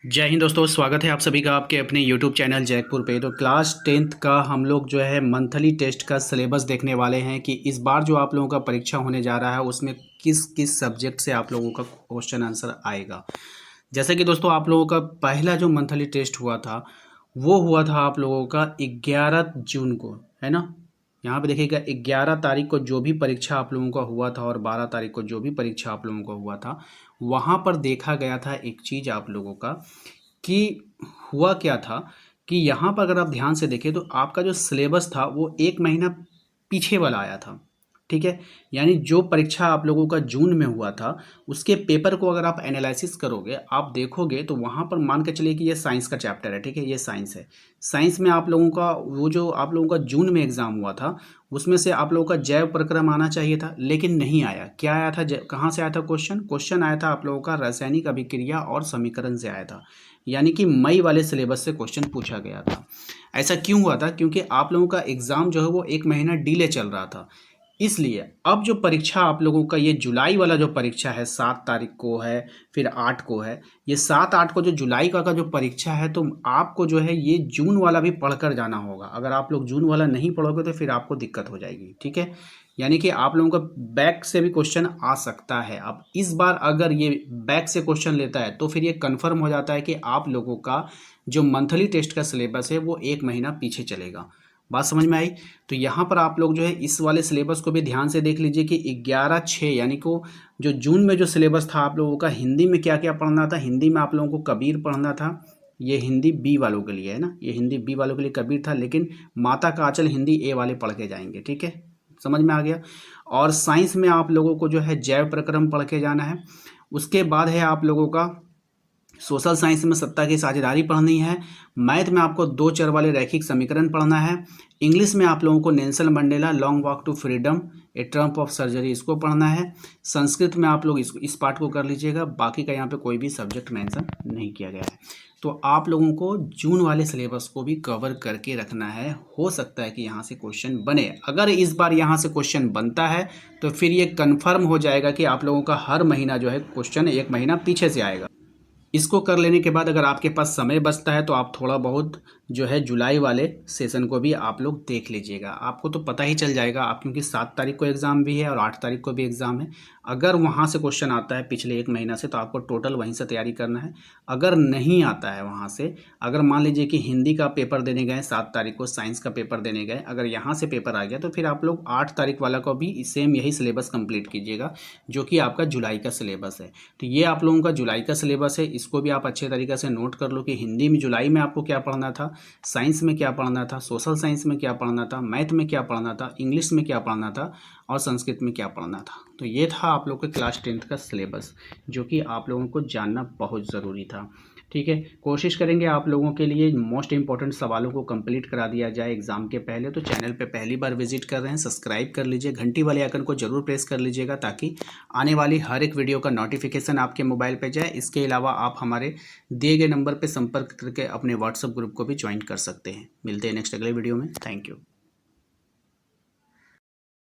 जय हिंद दोस्तों, स्वागत है आप सभी का आपके अपने YouTube चैनल जयपुर पे। तो क्लास 10th का हम लोग जो है मंथली टेस्ट का सिलेबस देखने वाले हैं कि इस बार जो आप लोगों का परीक्षा होने जा रहा है उसमें किस किस सब्जेक्ट से आप लोगों का क्वेश्चन आंसर आएगा। जैसे कि दोस्तों आप लोगों का पहला जो मंथली टेस्ट हुआ था वो हुआ था आप लोगों का 11 जून को, है ना। यहाँ पे देखिएगा 11 तारीख को जो भी परीक्षा आप लोगों का हुआ था और 12 तारीख को जो भी परीक्षा आप लोगों का हुआ था, वहाँ पर देखा गया था एक चीज़ आप लोगों का कि हुआ क्या था कि यहाँ पर अगर आप ध्यान से देखें तो आपका जो सिलेबस था वो एक महीना पीछे वाला आया था। ठीक है, यानी जो परीक्षा आप लोगों का जून में हुआ था उसके पेपर को अगर आप एनालिसिस करोगे, आप देखोगे तो वहाँ पर मान के चलिए कि ये साइंस का चैप्टर है। ठीक है, ये साइंस है। साइंस में आप लोगों का वो जो आप लोगों का जून में एग्ज़ाम हुआ था उसमें से आप लोगों का जैव प्रक्रम आना चाहिए था, लेकिन नहीं आया। क्या आया था? कहाँ से आया था क्वेश्चन? क्वेश्चन आया था आप लोगों का रासायनिक अभिक्रिया और समीकरण से आया था, यानी कि मई वाले सिलेबस से क्वेश्चन पूछा गया था। ऐसा क्यों हुआ था? क्योंकि आप लोगों का एग्ज़ाम जो है वो एक महीना डिले चल रहा था। इसलिए अब जो परीक्षा आप लोगों का ये जुलाई वाला जो परीक्षा है 7 तारीख को है, फिर 8 को है। ये 7-8 को जो जुलाई का जो परीक्षा है, तो आपको जो है ये जून वाला भी पढ़कर जाना होगा। अगर आप लोग जून वाला नहीं पढ़ोगे तो फिर आपको दिक्कत हो जाएगी। ठीक है, यानी कि आप लोगों का बैक से भी क्वेश्चन आ सकता है। अब इस बार अगर ये बैक से क्वेश्चन लेता है तो फिर ये कंफर्म हो जाता है कि आप लोगों का जो मंथली टेस्ट का सिलेबस है वो एक महीना पीछे चलेगा। बात समझ में आई? तो यहाँ पर आप लोग जो है इस वाले सिलेबस को भी ध्यान से देख लीजिए कि 11/6 यानी को जो जून में जो सिलेबस था आप लोगों का हिंदी में क्या क्या पढ़ना था। हिंदी में आप लोगों को कबीर पढ़ना था। ये हिंदी बी वालों के लिए है ना, ये हिंदी बी वालों के लिए कबीर था, लेकिन माता का आंचल हिंदी ए वाले पढ़ के जाएंगे। ठीक है, समझ में आ गया। और साइंस में आप लोगों को जो है जैव प्रक्रम पढ़ के जाना है। उसके बाद है आप लोगों का सोशल साइंस में सत्ता की साझेदारी पढ़नी है। मैथ में आपको दो चर वाले रैखिक समीकरण पढ़ना है। इंग्लिश में आप लोगों को Nelson Mandela long walk to freedom a triumph of surgery इसको पढ़ना है। संस्कृत में आप लोग इस पार्ट को कर लीजिएगा। बाकी का यहाँ पे कोई भी सब्जेक्ट मेंशन नहीं किया गया है। तो आप लोगों को जून वाले सिलेबस को भी कवर करके रखना है। हो सकता है कि यहाँ से क्वेश्चन बने। अगर इस बार यहाँ से क्वेश्चन बनता है तो फिर ये कन्फर्म हो जाएगा कि आप लोगों का हर महीना जो है क्वेश्चन एक महीना पीछे से आएगा। इसको कर लेने के बाद अगर आपके पास समय बचता है तो आप थोड़ा बहुत जो है जुलाई वाले सेशन को भी आप लोग देख लीजिएगा। आपको तो पता ही चल जाएगा, आप क्योंकि 7 तारीख को एग्ज़ाम भी है और 8 तारीख को भी एग्ज़ाम है। अगर वहाँ से क्वेश्चन आता है पिछले एक महीना से तो आपको टोटल वहीं से तैयारी करना है। अगर नहीं आता है वहाँ से, अगर मान लीजिए कि हिंदी का पेपर देने गए 7 तारीख को, साइंस का पेपर देने गए, अगर यहाँ से पेपर आ गया तो फिर आप लोग 8 तारीख वाला को भी सेम यही सिलेबस कंप्लीट कीजिएगा जो कि आपका जुलाई का सिलेबस है। तो ये आप लोगों का जुलाई का सिलेबस है, इसको भी आप अच्छे तरीके से नोट कर लो कि हिंदी में जुलाई में आपको क्या पढ़ना था, साइंस में क्या पढ़ना था, सोशल साइंस में क्या पढ़ना था, मैथ में क्या पढ़ना था, इंग्लिश में क्या पढ़ना था और संस्कृत में क्या पढ़ना था। तो ये था आप लोग के क्लास 10th का सिलेबस जो कि आप लोगों को जानना बहुत ज़रूरी था। ठीक है, कोशिश करेंगे आप लोगों के लिए मोस्ट इंपॉर्टेंट सवालों को कंप्लीट करा दिया जाए एग्जाम के पहले। तो चैनल पे पहली बार विजिट कर रहे हैं, सब्सक्राइब कर लीजिए, घंटी वाले आइकन को जरूर प्रेस कर लीजिएगा ताकि आने वाली हर एक वीडियो का नोटिफिकेशन आपके मोबाइल पे जाए। इसके अलावा आप हमारे दिए गए नंबर पर संपर्क करके अपने व्हाट्सएप ग्रुप को भी ज्वाइन कर सकते हैं। मिलते हैं नेक्स्ट अगले वीडियो में। Thank you.